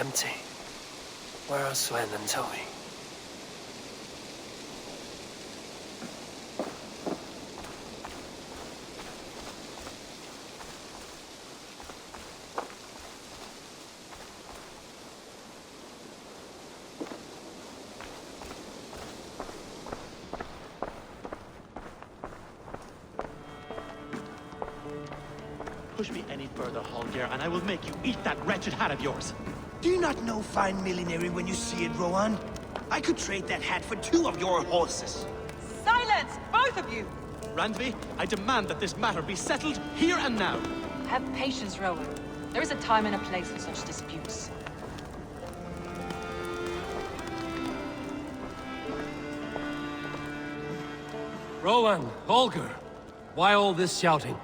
empty. Where are Sven and Toby? Push me any further, Holger, and I will make you eat that wretched hat of yours. Do you not know fine millinery when you see it, Rowan? I could trade that hat for 2 of your horses. Silence, both of you! Randvi, I demand that this matter be settled here and now. Have patience, Rowan. There is a time and a place for such disputes. Rowan, Holger, why all this shouting?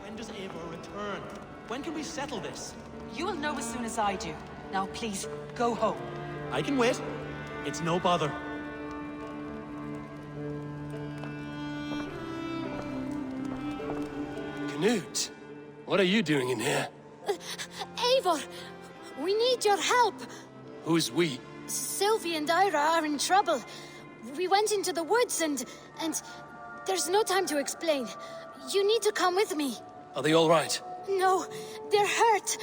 When does Eivor return? When can we settle this? You will know as soon as I do. Now please, go home. I can wait. It's no bother. Knut, what are you doing in here? Eivor, we need your help. Who's we? Sylvie and Ira are in trouble. We went into the woods and there's no time to explain. You need to come with me. Are they all right? No, they're hurt,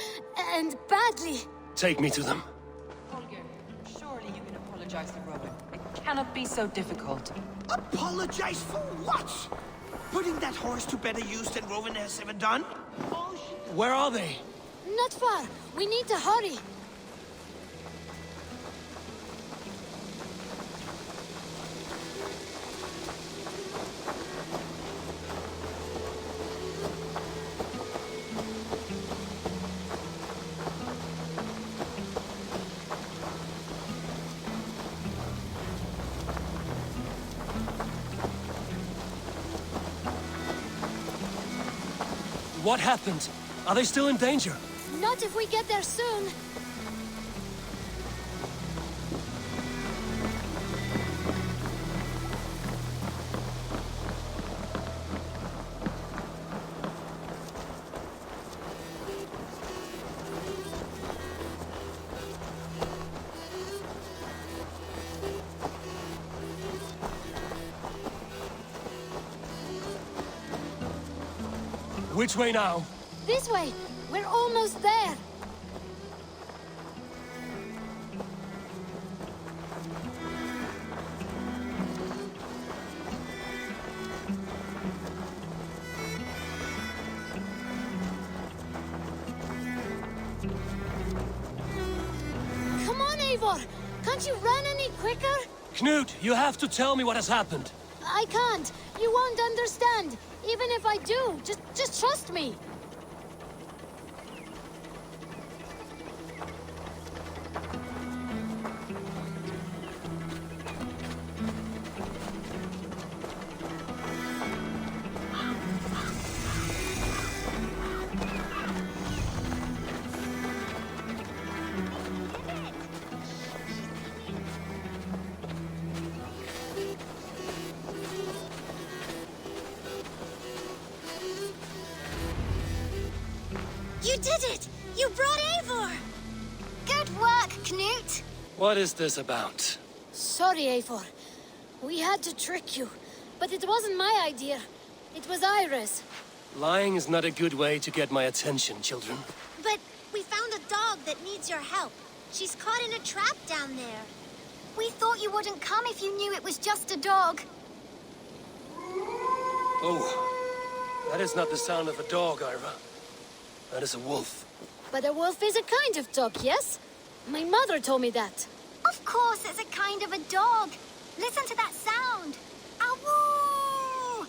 and badly. Take me to them. Holger, surely you can apologize to Rowan. It cannot be so difficult. Apologize for what? Putting that horse to better use than Rowan has ever done? Where are they? Not far. We need to hurry. What happened? Are they still in danger? Not if we get there soon. Which way now? This way. We're almost there. Come on, Eivor. Can't you run any quicker? Knut, you have to tell me what has happened. I can't. You won't understand. Even if I do, just trust me. You did it! You brought Eivor! Good work, Knut! What is this about? Sorry, Eivor. We had to trick you. But it wasn't my idea. It was Ira's. Lying is not a good way to get my attention, children. But we found a dog that needs your help. She's caught in a trap down there. We thought you wouldn't come if you knew it was just a dog. Oh, that is not the sound of a dog, Ira. That is a wolf. But a wolf is a kind of dog, yes? My mother told me that. Of course it's a kind of a dog. Listen to that sound. Awoo!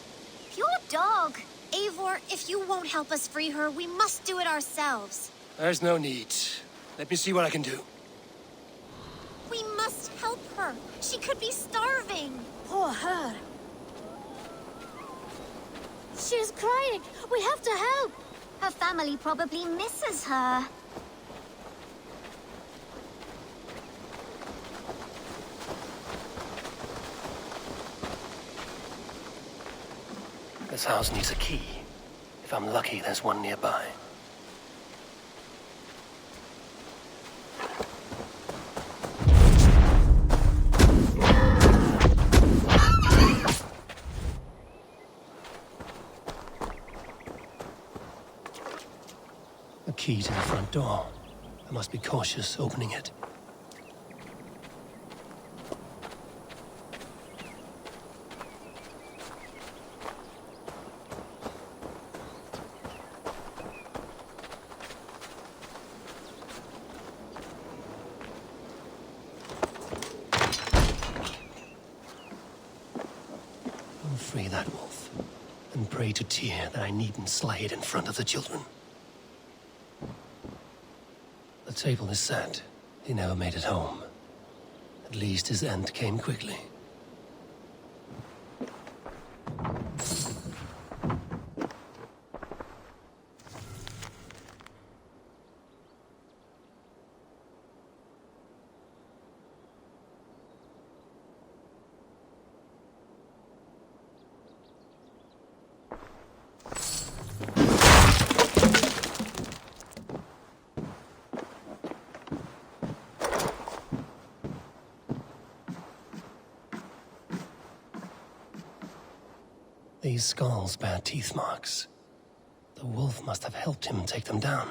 Pure dog. Eivor, if you won't help us free her, we must do it ourselves. There's no need. Let me see what I can do. We must help her. She could be starving. Poor her. She's crying. We have to help. Her family probably misses her. This house needs a key. If I'm lucky, there's one nearby. A key to the front door. I must be cautious opening it. I'll free that wolf, and pray to Tyr that I needn't slay it in front of the children. The table is set. He never made it home. At least his end came quickly. These skulls bear teeth marks. The wolf must have helped him take them down.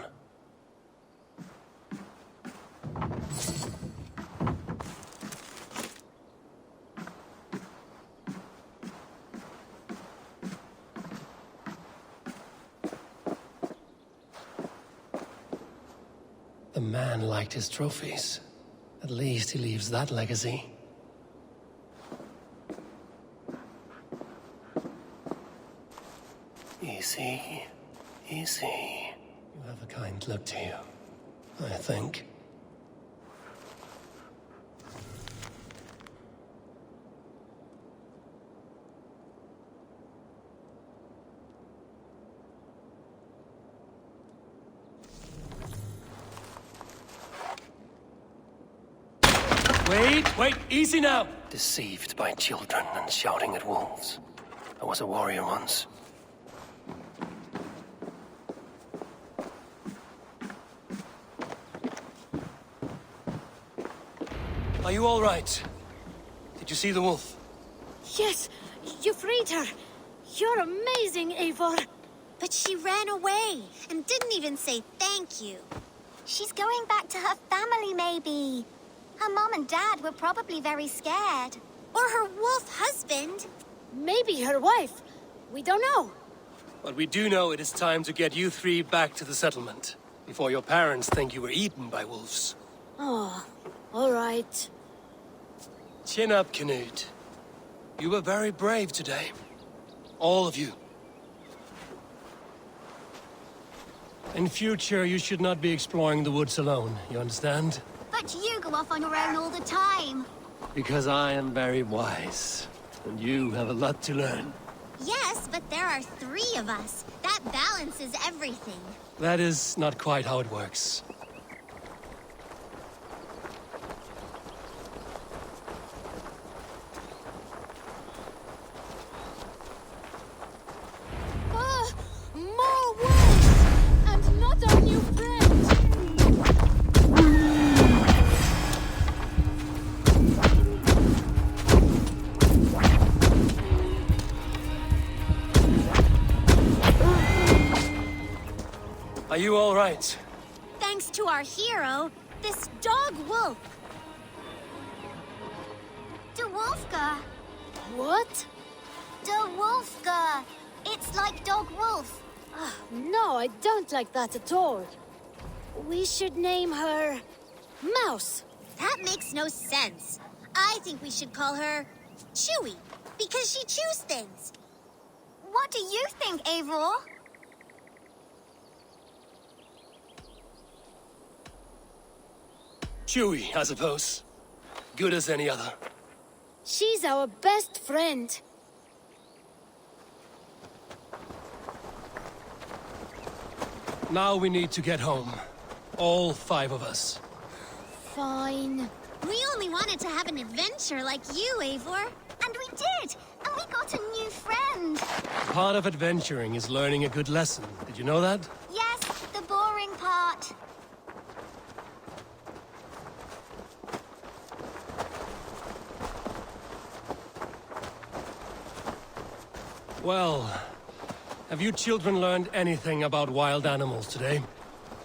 The man liked his trophies. At least he leaves that legacy. Easy, easy. You have a kind look to you, I think. Wait, easy now! Deceived by children and shouting at wolves. I was a warrior once. Are you all right? Did you see the wolf? Yes, you freed her. You're amazing, Eivor. But she ran away and didn't even say thank you. She's going back to her family, maybe. Her mom and dad were probably very scared. Or her wolf husband. Maybe her wife. We don't know. But we do know it is time to get you three back to the settlement, before your parents think you were eaten by wolves. Oh, all right. Chin up, Canute. You were very brave today. All of you. In future, you should not be exploring the woods alone, you understand? But you go off on your own all the time. Because I am very wise, and you have a lot to learn. Yes, but there are 3 of us. That balances everything. That is not quite how it works. More wolves! And not our new friend! Are you all right? Thanks to our hero, this dog wolf. De Wolfka. What? De Wolfka. It's like dog wolf. No, I don't like that at all. We should name her... Mouse. That makes no sense. I think we should call her Chewy, because she chews things. What do you think, Eivor? Chewy, I suppose. Good as any other. She's our best friend. Now we need to get home. All 5 of us. Fine. We only wanted to have an adventure like you, Eivor. And we did! And we got a new friend. Part of adventuring is learning a good lesson. Did you know that? Yes, the boring part. Well, have you children learned anything about wild animals today?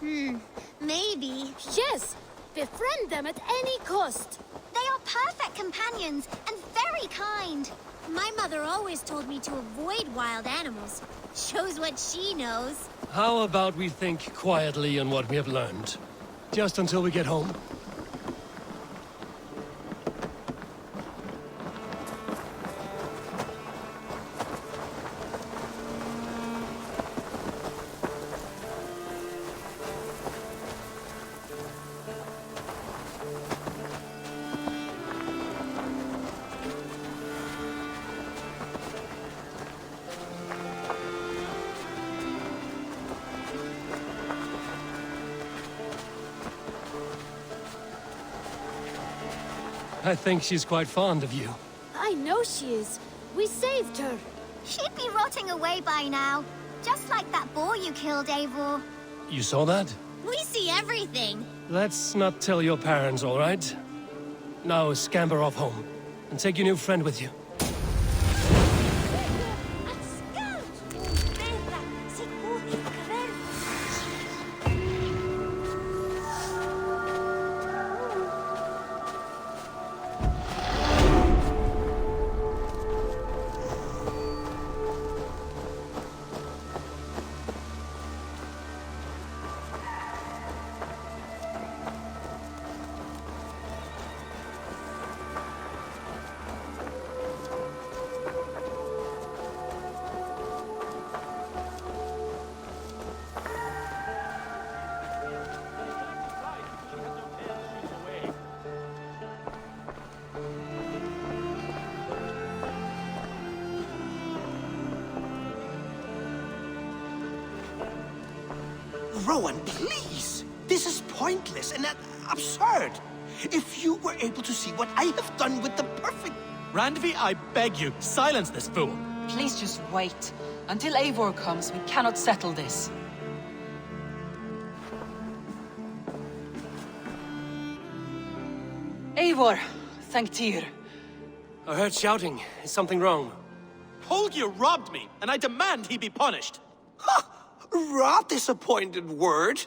Maybe. Yes! Befriend them at any cost! They are perfect companions and very kind. My mother always told me to avoid wild animals. Shows what she knows. How about we think quietly on what we have learned? Just until we get home. I think she's quite fond of you. I know she is. We saved her. She'd be rotting away by now. Just like that boar you killed, Eivor. You saw that? We see everything. Let's not tell your parents, all right? Now scamper off home, and take your new friend with you. Rowan, please! This is pointless and absurd. If you were able to see what I have done with the perfect... Randvi, I beg you, silence this fool. Please just wait. Until Eivor comes, we cannot settle this. Eivor, thank Tyr. I heard shouting. Is something wrong? Holger robbed me, and I demand he be punished. Ha! Rot disappointed word.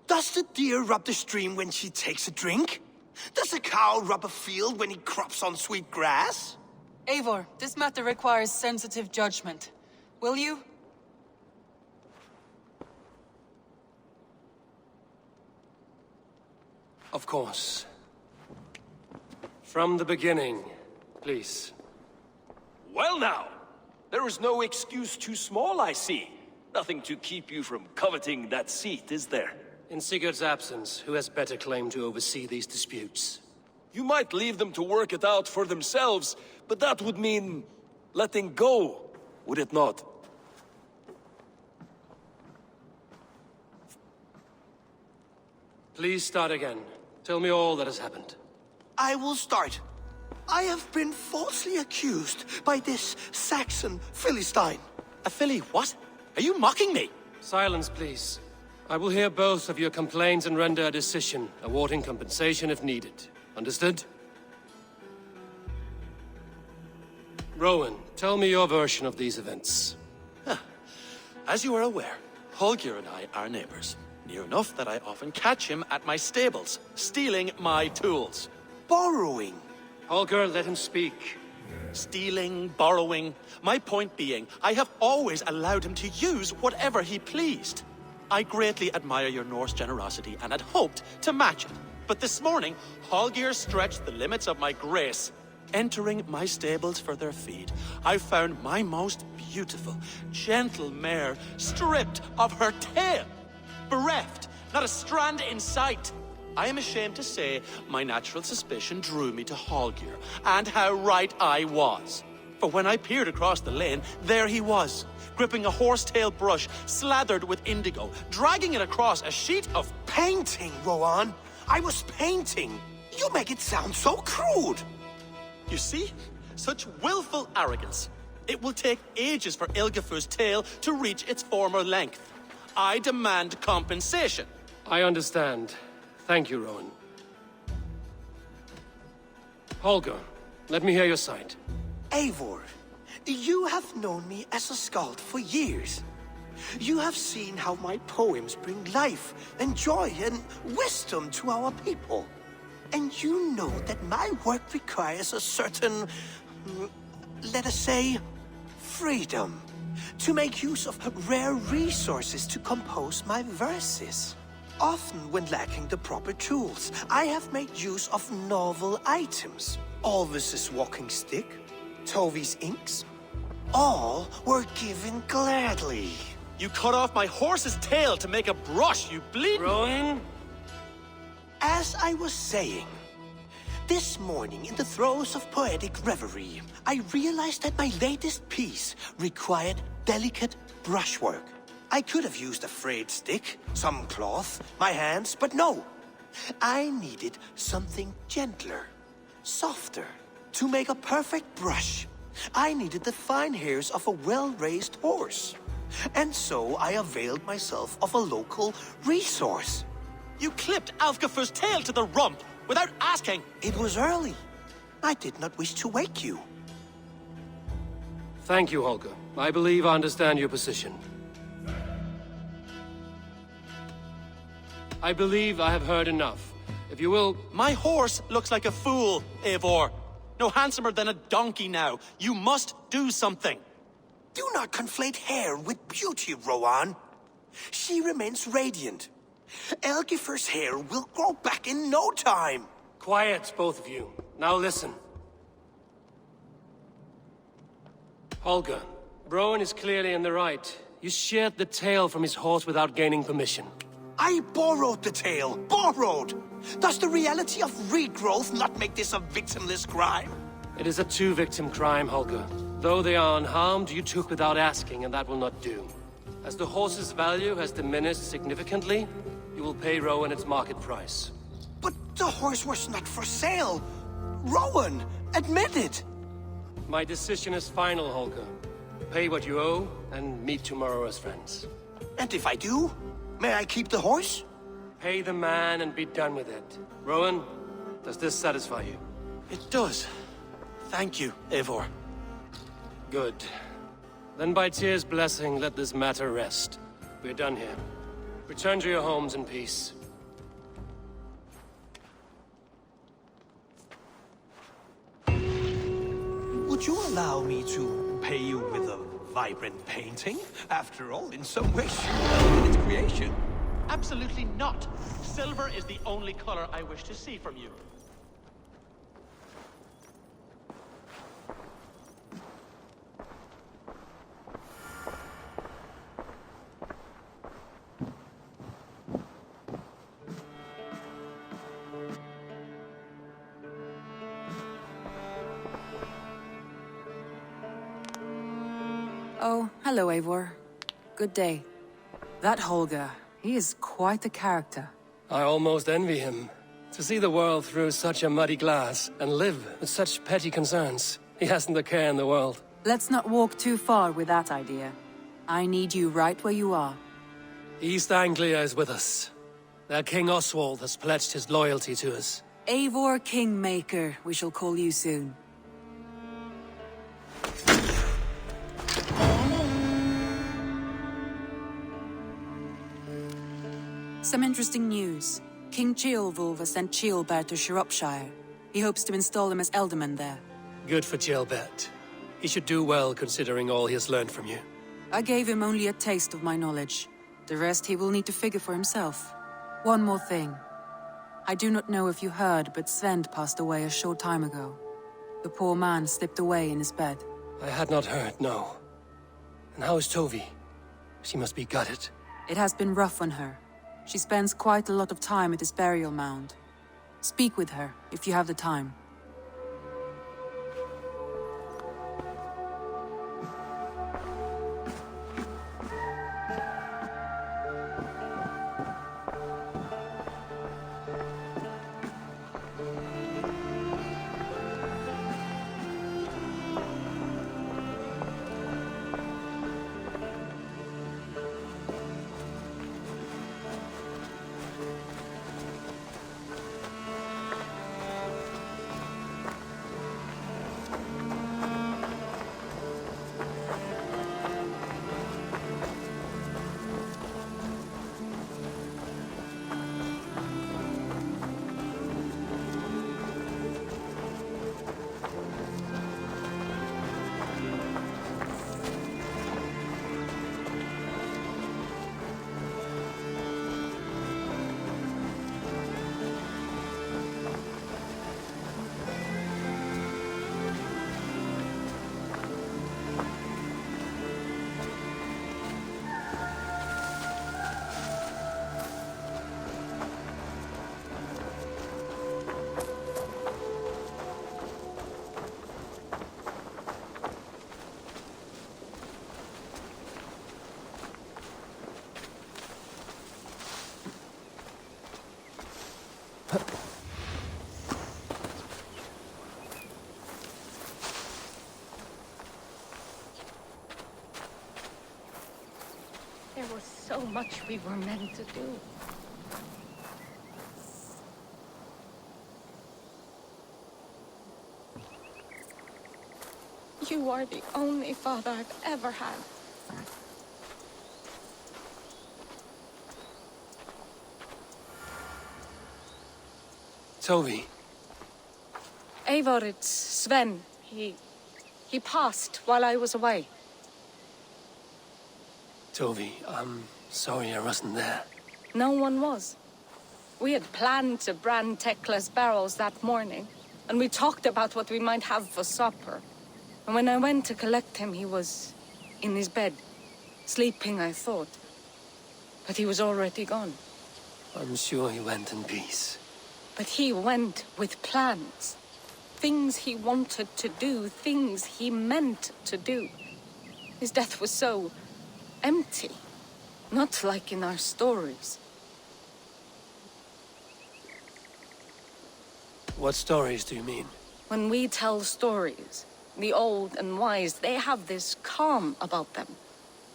Does the deer rub the stream when she takes a drink? Does a cow rub a field when he crops on sweet grass? Eivor, this matter requires sensitive judgment. Will you? Of course. From the beginning, please. Well now, there is no excuse too small, I see. Nothing to keep you from coveting that seat, is there? In Sigurd's absence, who has better claim to oversee these disputes? You might leave them to work it out for themselves, but that would mean letting go, would it not? Please start again. Tell me all that has happened. I will start. I have been falsely accused by this Saxon Philistine. A filly what? Are you mocking me? Silence, please. I will hear both of your complaints and render a decision, awarding compensation if needed. Understood? Rowan, tell me your version of these events. As you are aware, Holger and I are neighbors. Near enough that I often catch him at my stables, stealing my tools. Borrowing. Holger, let him speak. Stealing, borrowing. My point being, I have always allowed him to use whatever he pleased. I greatly admire your Norse generosity and had hoped to match it. But this morning, Holger stretched the limits of my grace. Entering my stables for their feed, I found my most beautiful, gentle mare stripped of her tail. Bereft, not a strand in sight. I am ashamed to say my natural suspicion drew me to Holger, and how right I was. For when I peered across the lane, there he was, gripping a horsetail brush slathered with indigo, dragging it across a sheet of... Painting, Rowan. I was painting. You make it sound so crude. You see? Such willful arrogance. It will take ages for Ilgefu's tail to reach its former length. I demand compensation. I understand. Thank you, Rowan. Holger, let me hear your side. Eivor, you have known me as a skald for years. You have seen how my poems bring life and joy and wisdom to our people. And you know that my work requires a certain, let us say, freedom. To make use of rare resources to compose my verses. Often when lacking the proper tools, I have made use of novel items. Alvis's walking stick, Tovy's inks, all were given gladly. You cut off my horse's tail to make a brush, you bleed. Rowan? As I was saying, this morning in the throes of poetic reverie, I realized that my latest piece required delicate brushwork. I could have used a frayed stick, some cloth, my hands, but no. I needed something gentler, softer. To make a perfect brush, I needed the fine hairs of a well-raised horse. And so I availed myself of a local resource. You clipped Alfgafu's tail to the rump without asking. It was early. I did not wish to wake you. Thank you, Holger. I believe I understand your position. I believe I have heard enough. If you will... My horse looks like a fool, Eivor. No handsomer than a donkey now. You must do something. Do not conflate hair with beauty, Rowan. She remains radiant. Elgifer's hair will grow back in no time. Quiet, both of you. Now listen. Holger, Rowan is clearly in the right. You sheared the tail from his horse without gaining permission. I borrowed the tail. Borrowed! Does the reality of regrowth not make this a victimless crime? It is a two-victim crime, Holger. Though they are unharmed, you took without asking, and that will not do. As the horse's value has diminished significantly, you will pay Rowan its market price. But the horse was not for sale. Rowan, admit it. My decision is final, Holger. Pay what you owe, and meet tomorrow as friends. And if I do, may I keep the horse? Pay the man and be done with it. Rowan, does this satisfy you? It does. Thank you, Eivor. Good. Then by Tyr's blessing, let this matter rest. We're done here. Return to your homes in peace. Would you allow me to pay you with a vibrant painting? After all, in some ways, you are its creation. Absolutely not. Silver is the only color I wish to see from you. Oh, hello, Eivor. Good day. That Holger, he is quite the character. I almost envy him. To see the world through such a muddy glass and live with such petty concerns. He hasn't a care in the world. Let's not walk too far with that idea. I need you right where you are. East Anglia is with us. Their King Oswald has pledged his loyalty to us. Eivor Kingmaker, we shall call you soon. Some interesting news. King Ceolwulf has sent Ceolbert to Shropshire. He hopes to install him as Elderman there. Good for Ceolbert. He should do well considering all he has learned from you. I gave him only a taste of my knowledge. The rest he will need to figure for himself. One more thing. I do not know if you heard, but Svend passed away a short time ago. The poor man slipped away in his bed. I had not heard, no. And how is Tovy? She must be gutted. It has been rough on her. She spends quite a lot of time at his burial mound. Speak with her, if you have the time. There was so much we were meant to do. You are the only father I've ever had. Toby. Eivor, it's Sven. He passed while I was away. Toby, I'm sorry I wasn't there. No one was. We had planned to brand Tekla's barrels that morning, and we talked about what we might have for supper. And when I went to collect him, he was in his bed, sleeping, I thought. But he was already gone. I'm sure he went in peace. But he went with plans. Things he wanted to do, things he meant to do. His death was so empty. Not like in our stories. What stories do you mean? When we tell stories, the old and wise, they have this calm about them.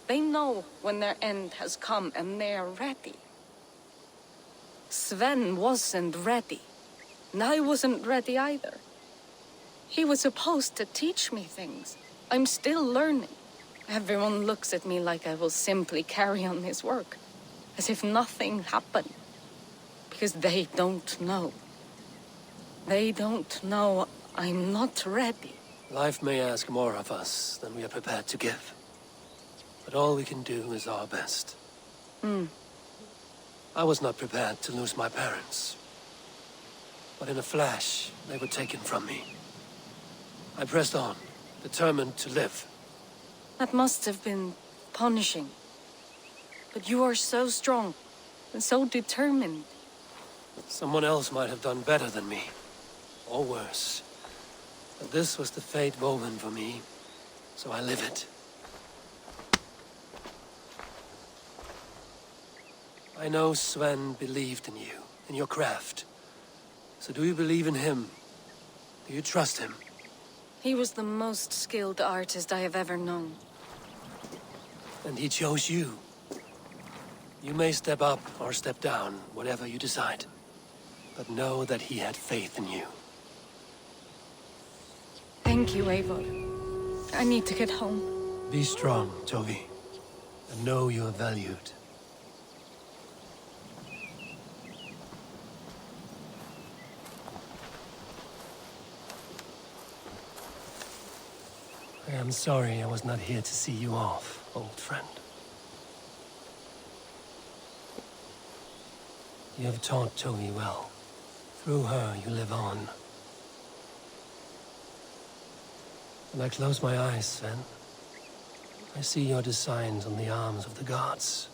They know when their end has come and they are ready. Sven wasn't ready. And I wasn't ready either. He was supposed to teach me things. I'm still learning. Everyone looks at me like I will simply carry on his work. As if nothing happened. Because they don't know. They don't know I'm not ready. Life may ask more of us than we are prepared to give. But all we can do is our best. I was not prepared to lose my parents. But in a flash, they were taken from me. I pressed on, determined to live. That must have been punishing. But you are so strong and so determined. Someone else might have done better than me. Or worse. But this was the fate woven for me, so I live it. I know Sven believed in you, in your craft. So do you believe in him? Do you trust him? He was the most skilled artist I have ever known. And he chose you. You may step up or step down, whatever you decide. But know that he had faith in you. Thank you, Eivor. I need to get home. Be strong, Toby. And know you are valued. I am sorry I was not here to see you off, old friend. You have taught Toby well. Through her, you live on. When I close my eyes, Sven, I see your designs on the arms of the gods.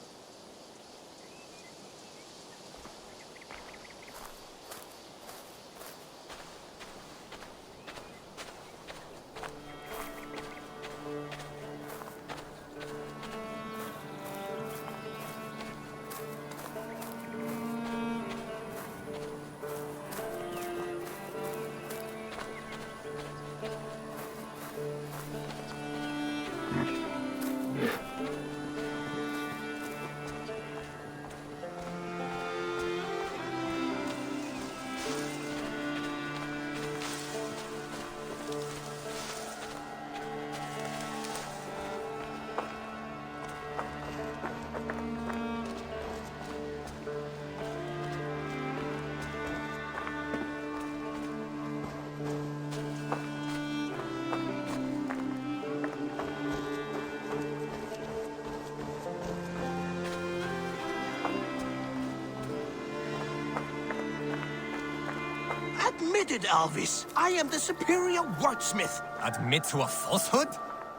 Admitted, Alvis. I am the superior wordsmith. Admit to a falsehood?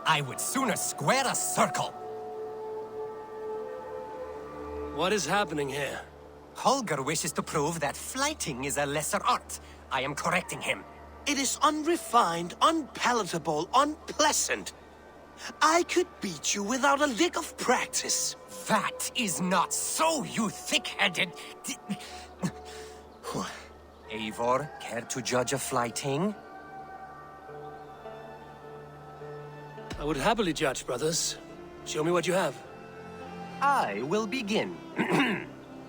I would sooner square a circle. What is happening here? Holger wishes to prove that flighting is a lesser art. I am correcting him. It is unrefined, unpalatable, unpleasant. I could beat you without a lick of practice. That is not so, you thick-headed... Eivor, care to judge a flighting? I would happily judge, brothers. Show me what you have. I will begin.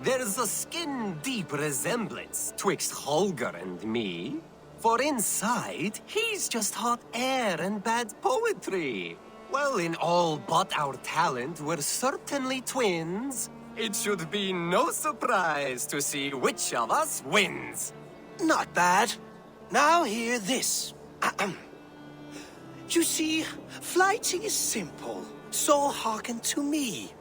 There's a skin-deep resemblance twixt Holger and me. For inside, he's just hot air and bad poetry. Well, in all but our talent, we're certainly twins. It should be no surprise to see which of us wins. Not bad. Now hear this. You see, flighting is simple, so hearken to me.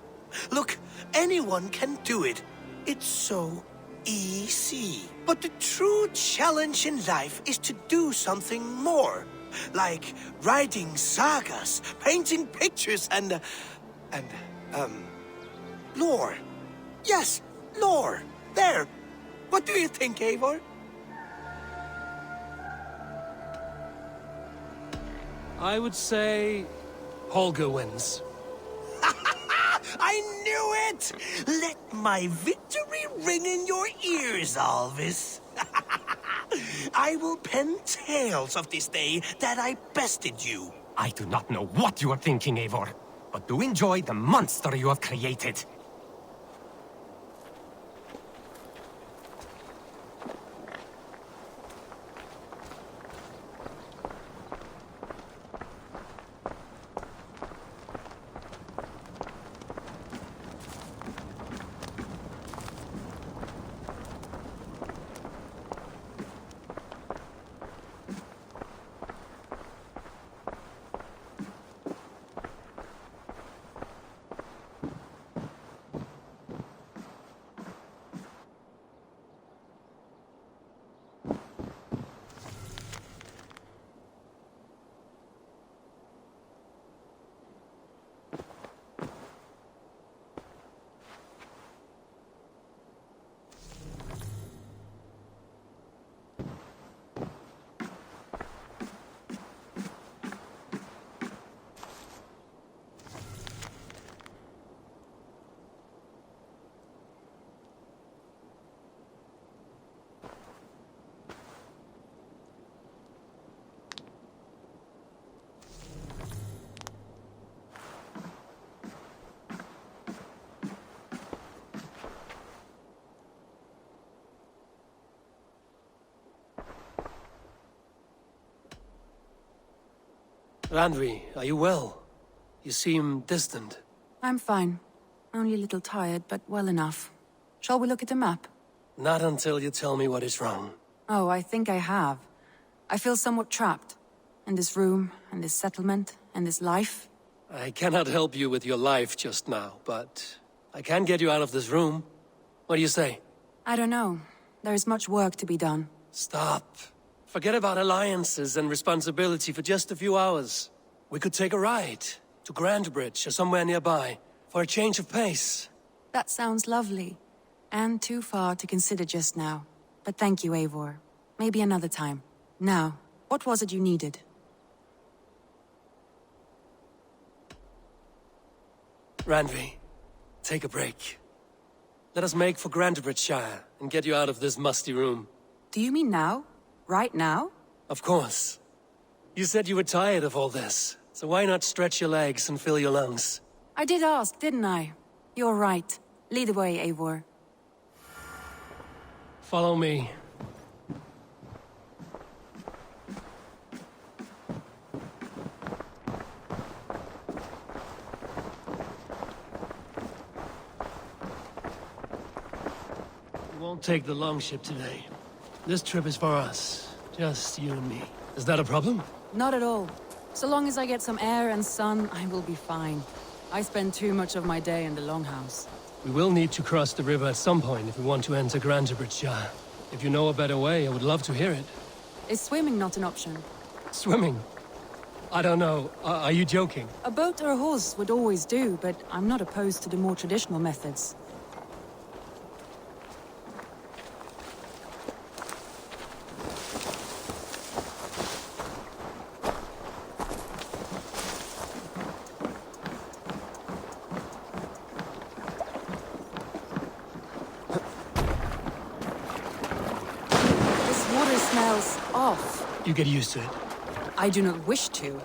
Look, anyone can do it. It's so easy. But the true challenge in life is to do something more. Like writing sagas, painting pictures, and lore. Yes, lore. There. What do you think, Eivor? I would say Holger wins. I knew it! Let my victory ring in your ears, Alvis. I will pen tales of this day that I bested you. I do not know what you are thinking, Eivor, but do enjoy the monster you have created. Randvi, are you well? You seem distant. I'm fine. Only a little tired, but well enough. Shall we look at the map? Not until you tell me what is wrong. Oh, I think I have. I feel somewhat trapped. In this room, and this settlement, and this life. I cannot help you with your life just now, but I can get you out of this room. What do you say? I don't know. There is much work to be done. Stop. Forget about alliances and responsibility for just a few hours. We could take a ride to Grandbridge or somewhere nearby for a change of pace. That sounds lovely. And too far to consider just now. But thank you, Eivor. Maybe another time. Now, what was it you needed? Randvi, take a break. Let us make for Grandbridgeshire and get you out of this musty room. Do you mean now? Right now? Of course. You said you were tired of all this, so why not stretch your legs and fill your lungs? I did ask, didn't I? You're right. Lead the way, Eivor. Follow me. We won't take the longship today. This trip is for us. Just you and me. Is that a problem? Not at all. So long as I get some air and sun, I will be fine. I spend too much of my day in the longhouse. We will need to cross the river at some point if we want to enter Grandbridgeshire. If you know a better way, I would love to hear it. Is swimming not an option? Swimming? I don't know. Are you joking? A boat or a horse would always do, but I'm not opposed to the more traditional methods. Smells off. You get used to it. I do not wish to.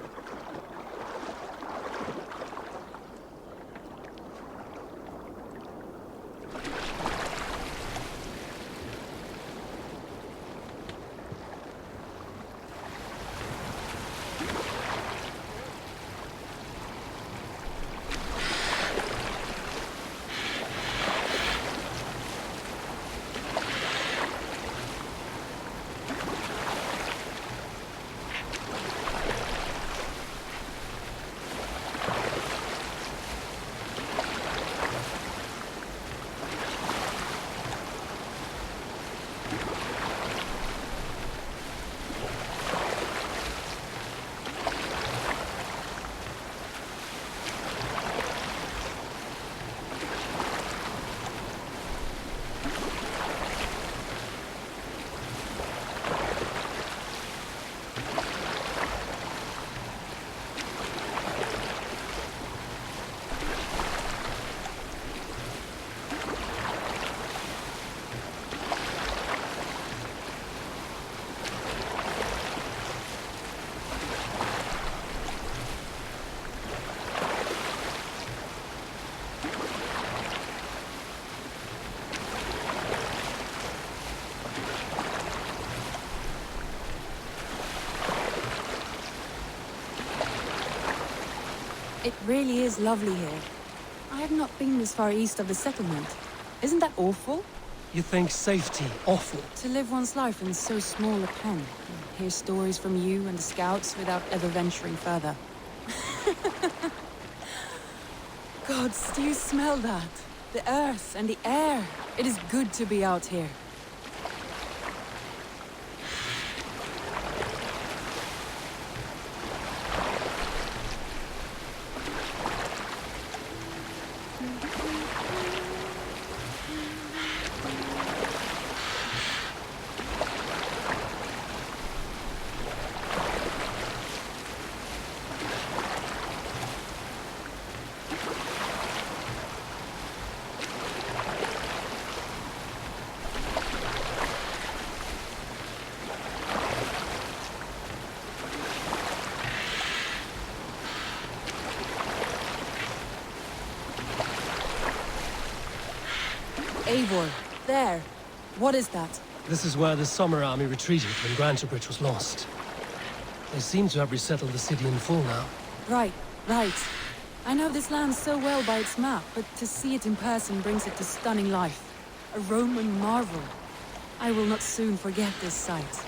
It really is lovely here. I have not been this far east of the settlement. Isn't that awful? You think safety awful? To live one's life in so small a pen, and hear stories from you and the scouts without ever venturing further. Gods, do you smell that? The earth and the air. It is good to be out here. Eivor, there. What is that? This is where the Summer Army retreated when Grantebridge was lost. They seem to have resettled the city in full now. Right. I know this land so well by its map, but to see it in person brings it to stunning life. A Roman marvel. I will not soon forget this sight.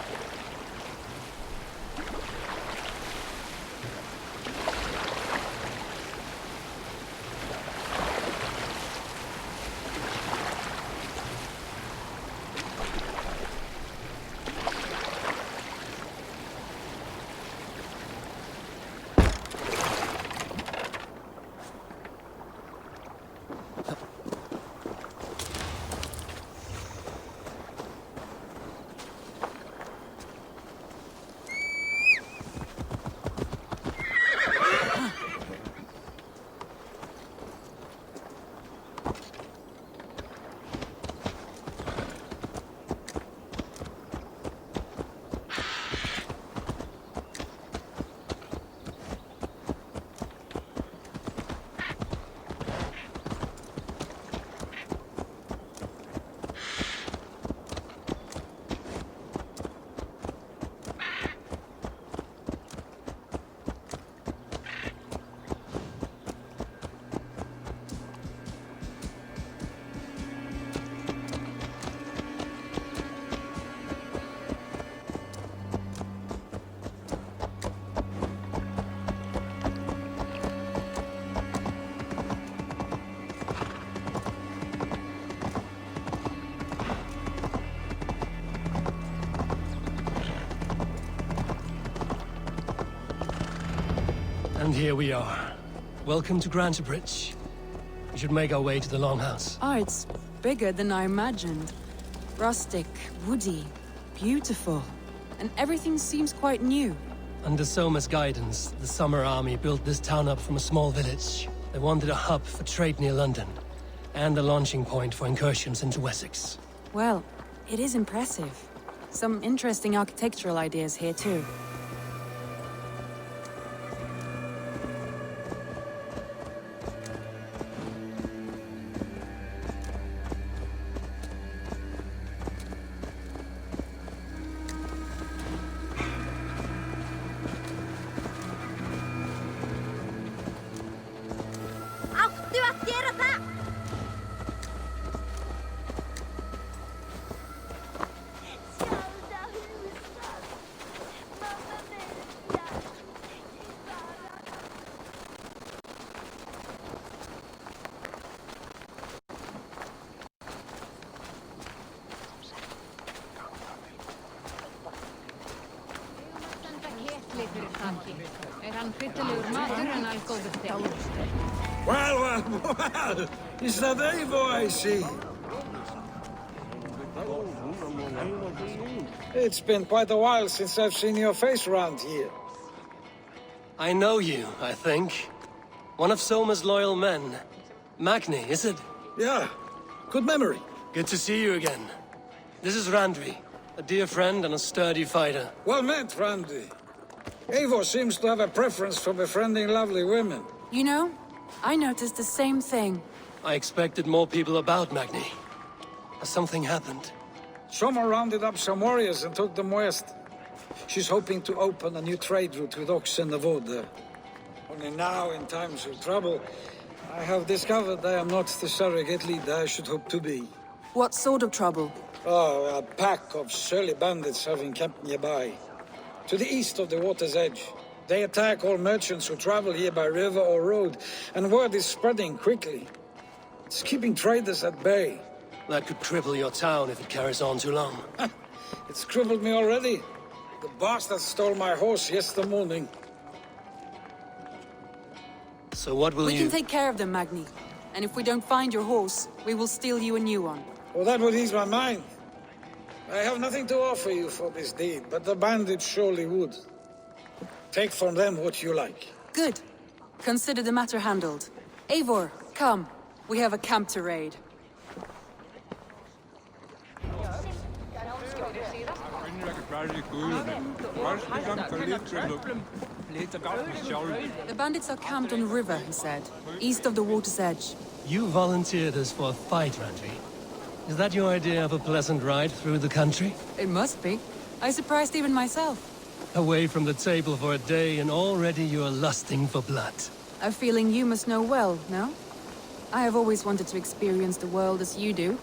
And here we are. Welcome to Grantebridge. We should make our way to the Longhouse. Ah, it's bigger than I imagined. Rustic, woody, beautiful. And everything seems quite new. Under Soma's guidance, the Summer Army built this town up from a small village. They wanted a hub for trade near London, and a launching point for incursions into Wessex. Well, it is impressive. Some interesting architectural ideas here too. Well, is that Eivor I see? It's been quite a while since I've seen your face around here. I know you, I think. One of Soma's loyal men. Magni, is it? Yeah, good memory. Good to see you again. This is Randvi, a dear friend and a sturdy fighter. Well met, Randvi. Eivor seems to have a preference for befriending lovely women. You know, I noticed the same thing. I expected more people about Magni. Has something happened? Soma rounded up some warriors and took them west. She's hoping to open a new trade route with Ox and the Wood. Only now, in times of trouble, I have discovered I am not the surrogate leader I should hope to be. What sort of trouble? Oh, a pack of surly bandits have encamped nearby. To the east of the water's edge. They attack all merchants who travel here by river or road, and word is spreading quickly. It's keeping traders at bay. That could cripple your town if it carries on too long. It's crippled me already. The bastard stole my horse yesterday morning. So what will We you... can take care of them, Magni. And if we don't find your horse, we will steal you a new one. Well, that would ease my mind. I have nothing to offer you for this deed, but the bandits surely would. Take from them what you like. Good. Consider the matter handled. Eivor, come. We have a camp to raid. The bandits are camped on the river, he said. East of the water's edge. You volunteered us for a fight, Randvi. Is that your idea of a pleasant ride through the country? It must be. I surprised even myself. Away from the table for a day and already you are lusting for blood. A feeling you must know well, no? I have always wanted to experience the world as you do,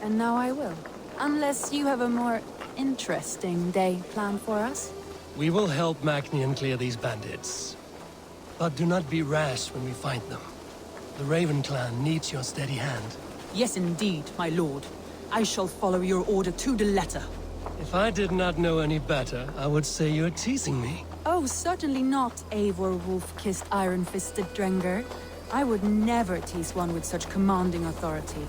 and now I will. Unless you have a more interesting day planned for us? We will help Magnian clear these bandits. But do not be rash when we find them. The Raven clan needs your steady hand. Yes, indeed, my lord. I shall follow your order to the letter. If I did not know any better, I would say you're teasing me. Oh, certainly not, Eivor wolf-kissed iron-fisted Drenger. I would never tease one with such commanding authority.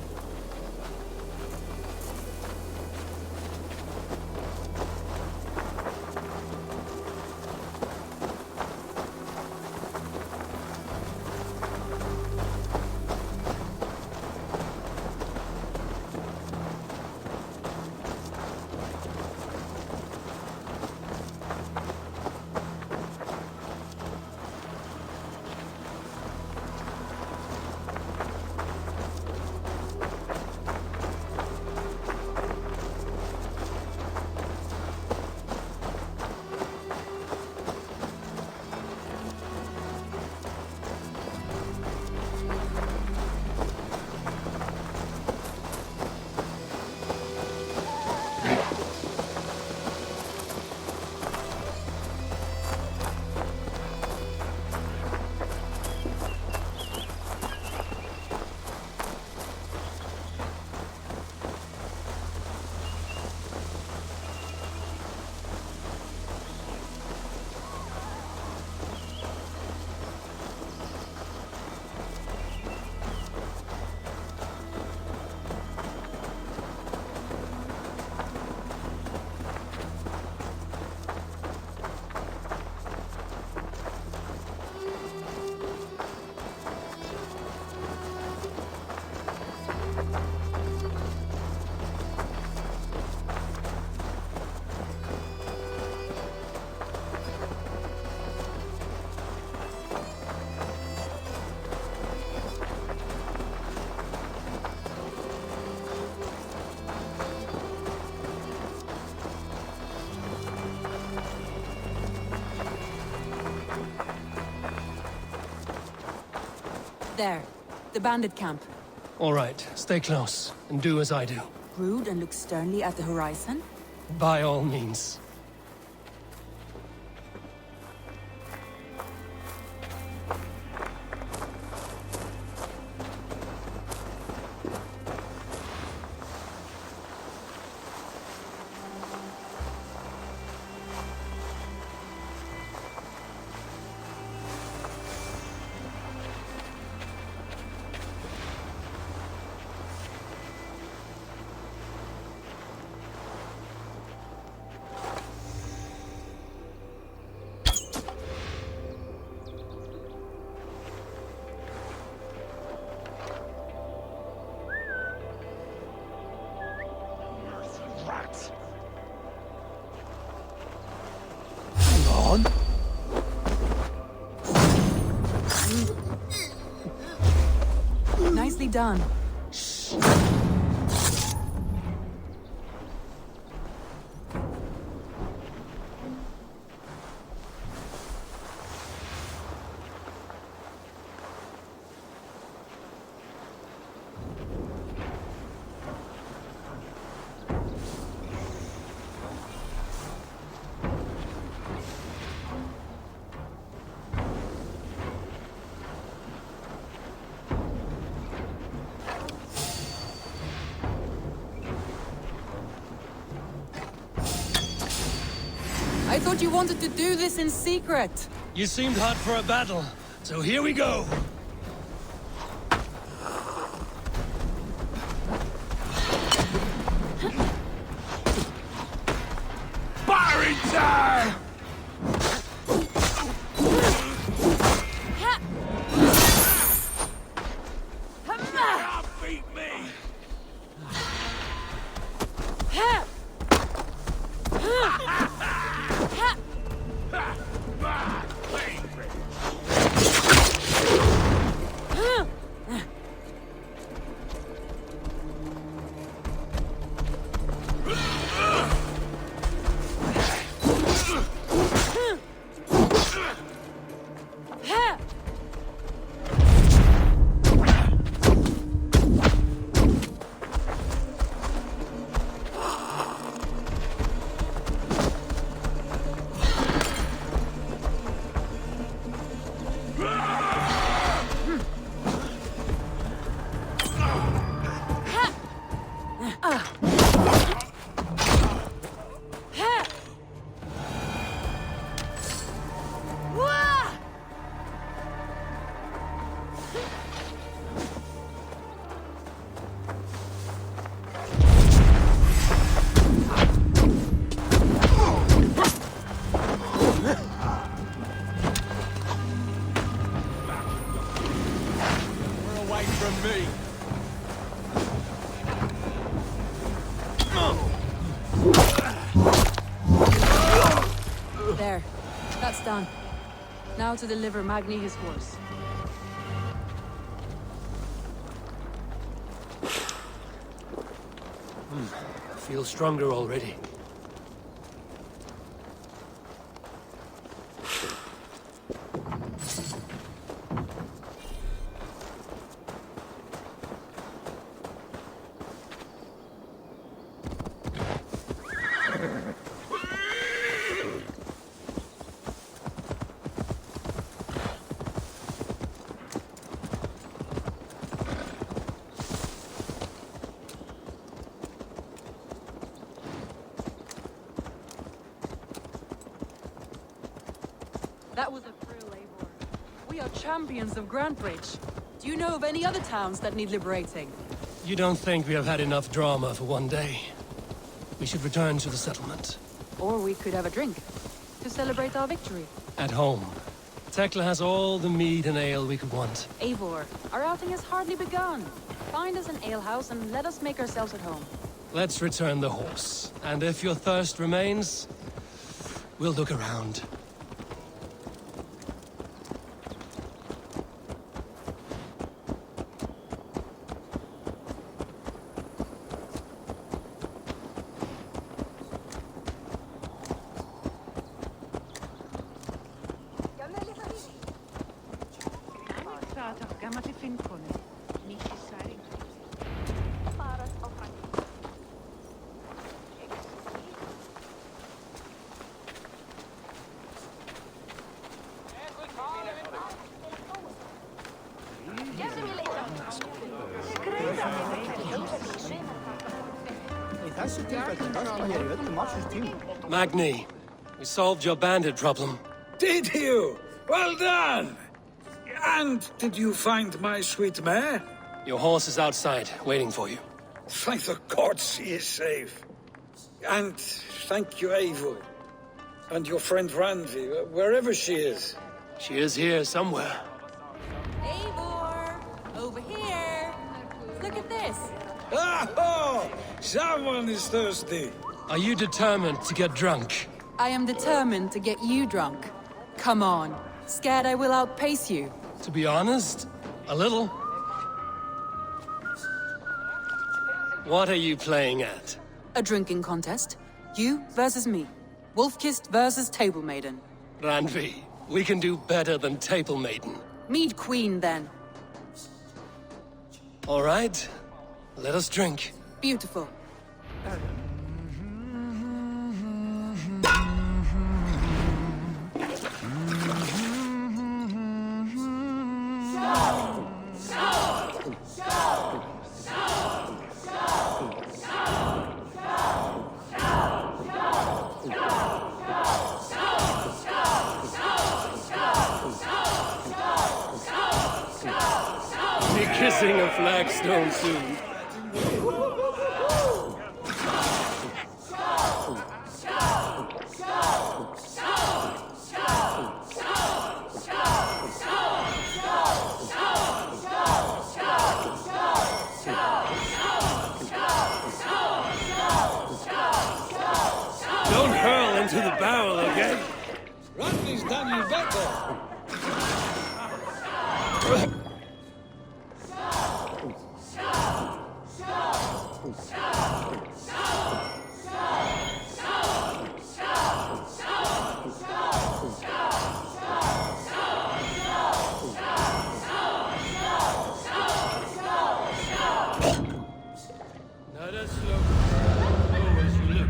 There, the bandit camp. All right, stay close, and do as I do. Brood and look sternly at the horizon? By all means. Nicely done. I thought you wanted to do this in secret. You seemed hot for a battle, so here we go. Firing time! Beat me! There. That's done. Now to deliver Magni his horse. I feel stronger already. That was a thrill, Eivor. We are champions of Grantbridge. Do you know of any other towns that need liberating? You don't think we have had enough drama for one day? We should return to the settlement. Or we could have a drink, to celebrate our victory. At home. Tekla has all the mead and ale we could want. Eivor, our outing has hardly begun. Find us an alehouse and let us make ourselves at home. Let's return the horse. And if your thirst remains, we'll look around. Magni, we solved your bandit problem. Did you? Well done! And did you find my sweet mare? Your horse is outside, waiting for you. Thank the gods she is safe. And thank you, Eivor. And your friend Randvi, wherever she is. She is here somewhere. Eivor! Over here! Look at this! Oh! Someone is thirsty. Are you determined to get drunk? I am determined to get you drunk. Come on. Scared I will outpace you? To be honest, a little. What are you playing at? A drinking contest. You versus me. Wolf-kissed versus Table Maiden. Randvi, we can do better than Table Maiden. Mead Queen, then. All right. Let us drink. Beautiful. stone soon. Don't hurl into the barrel, okay? Randy's done you better. Let us look. Oh, as you look.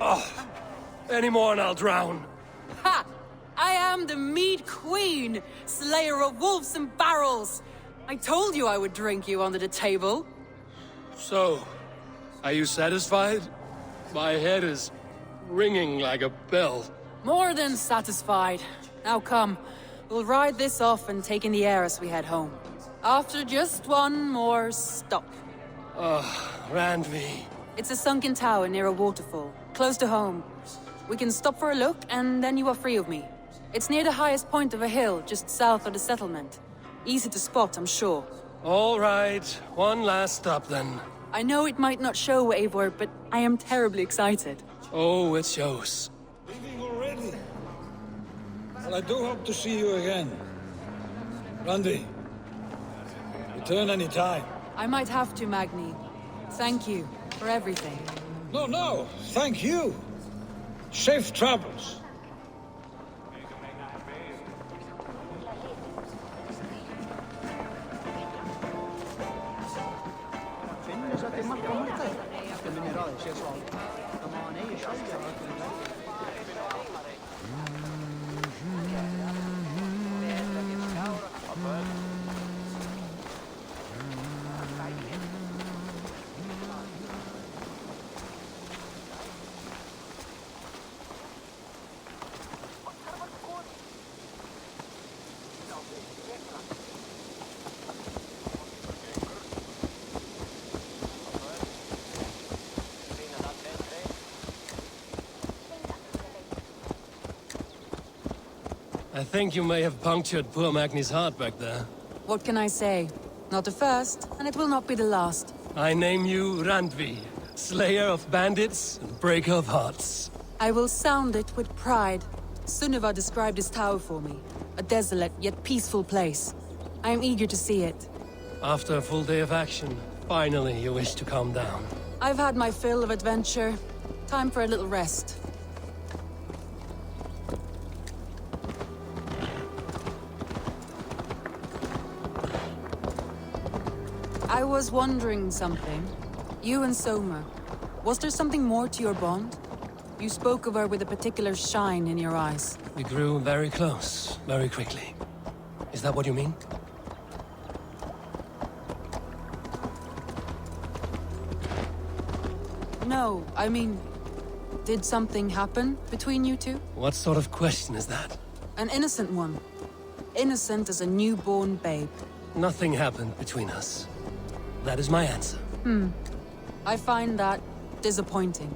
Oh, any more and I'll drown. Ha! I am the Mead Queen, slayer of wolves and barrels. I told you I would drink you under the table. So, are you satisfied? My head is ringing like a bell. More than satisfied. Now come, we'll ride this off and take in the air as we head home. After just one more stop. Randvi. It's a sunken tower near a waterfall, close to home. We can stop for a look, and then you are free of me. It's near the highest point of a hill, just south of the settlement. Easy to spot, I'm sure. All right, one last stop then. I know it might not show, Eivor, but I am terribly excited. Oh, it shows. Leaving already? Well, I do hope to see you again. Randy, return any time. I might have to, Magni. Thank you for everything. No, thank you. Safe travels. I think you may have punctured poor Magni's heart back there. What can I say? Not the first, and it will not be the last. I name you Randvi, slayer of bandits and breaker of hearts. I will sound it with pride. Sunniva described this tower for me. A desolate yet peaceful place. I am eager to see it. After a full day of action, finally you wish to calm down. I've had my fill of adventure. Time for a little rest. I was wondering something. You and Soma. Was there something more to your bond? You spoke of her with a particular shine in your eyes. We grew very close, very quickly. Is that what you mean? No, I mean... Did something happen between you two? What sort of question is that? An innocent one. Innocent as a newborn babe. Nothing happened between us. That is my answer. I find that disappointing.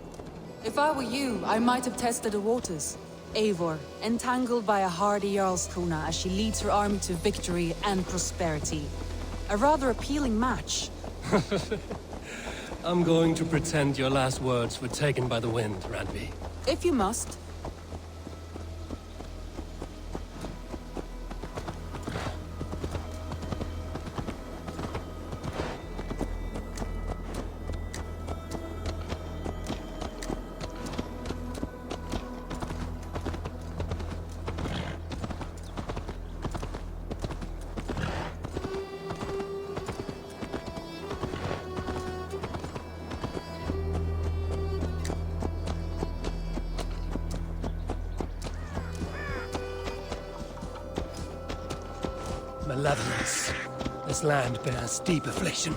If I were you, I might have tested the waters. Eivor, entangled by a hardy Jarlskona as she leads her army to victory and prosperity. A rather appealing match. I'm going to pretend your last words were taken by the wind, Randvi. If you must. Malevolence. This land bears deep affliction.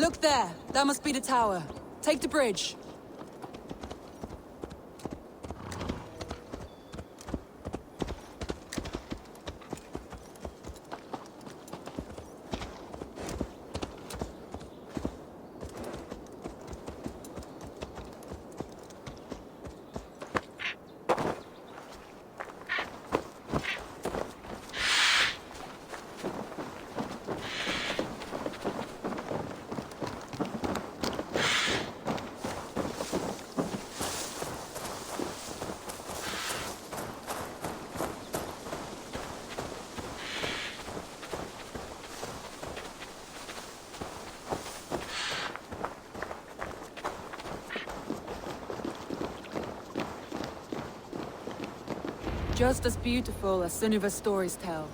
Look there! That must be the tower. Take the bridge. Just as beautiful as Sunniva's stories tell.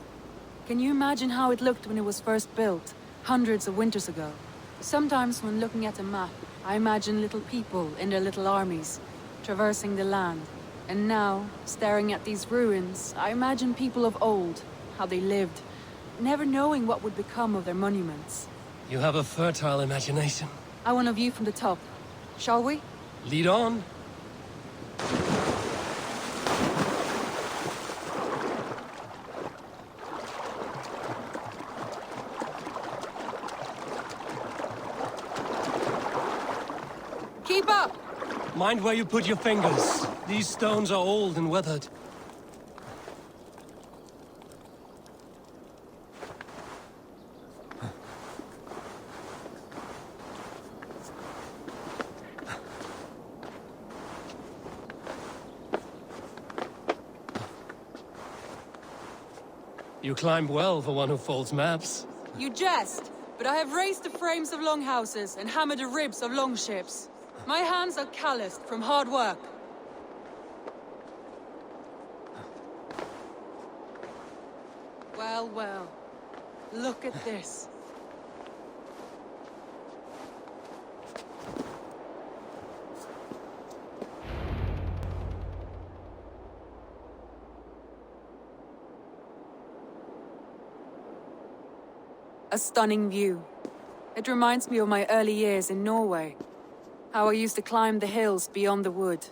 Can you imagine how it looked when it was first built, hundreds of winters ago? Sometimes when looking at a map, I imagine little people in their little armies, traversing the land. And now, staring at these ruins, I imagine people of old, how they lived, never knowing what would become of their monuments. You have a fertile imagination. I want a view from the top. Shall we? Lead on. Keep up! Mind where you put your fingers. These stones are old and weathered. You climb well for one who folds maps. You jest, but I have raised the frames of longhouses and hammered the ribs of longships. My hands are calloused from hard work. Well, well. Look at this. A stunning view. It reminds me of my early years in Norway. How I used to climb the hills beyond the wood.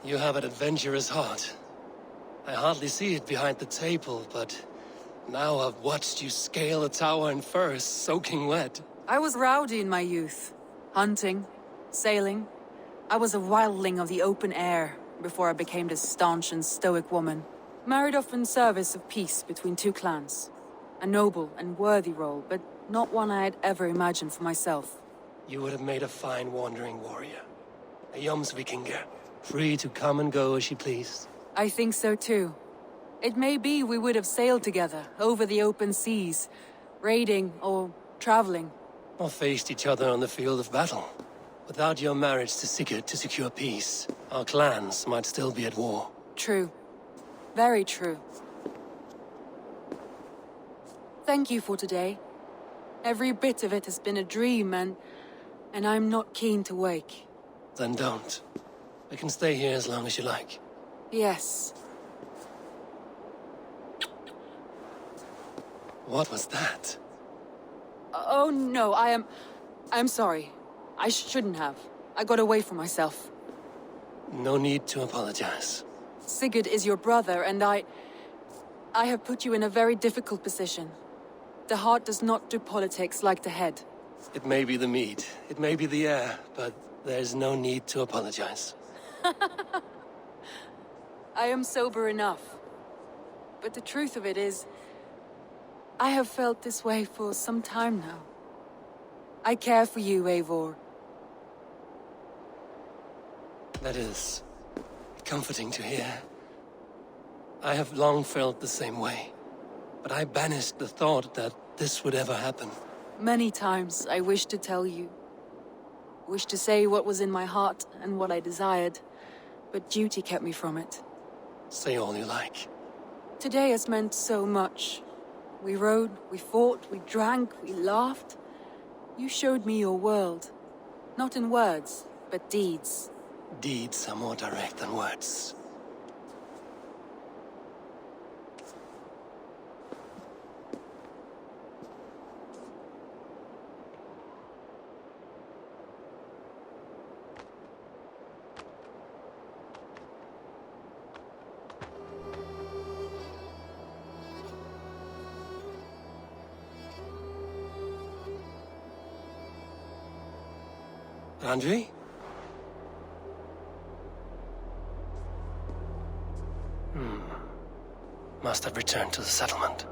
You have an adventurous heart. I hardly see it behind the table, but now I've watched you scale a tower in furs, soaking wet. I was rowdy in my youth. Hunting, sailing. I was a wildling of the open air before I became this staunch and stoic woman. Married off in service of peace between two clans. A noble and worthy role, but not one I had ever imagined for myself. You would have made a fine wandering warrior. A Jomsvikinger, free to come and go as she pleased. I think so too. It may be we would have sailed together, over the open seas, raiding or traveling. Or faced each other on the field of battle. Without your marriage to Sigurd to secure peace, our clans might still be at war. True. Very true. Thank you for today. Every bit of it has been a dream, and I'm not keen to wake. Then don't. We can stay here as long as you like. Yes. What was that? Oh no, I'm sorry. I shouldn't have. I got away from myself. No need to apologize. Sigurd is your brother, and I have put you in a very difficult position. The heart does not do politics like the head. It may be the meat, it may be the air, but there's no need to apologize. I am sober enough. But the truth of it is, I have felt this way for some time now. I care for you, Eivor. That is comforting to hear. I have long felt the same way, but I banished the thought that this would ever happen. Many times I wished to tell you. Wished to say what was in my heart and what I desired, but duty kept me from it. Say all you like. Today has meant so much. We rode, we fought, we drank, we laughed. You showed me your world. Not in words, but deeds. Deeds are more direct than words. Anji? Must have returned to the settlement.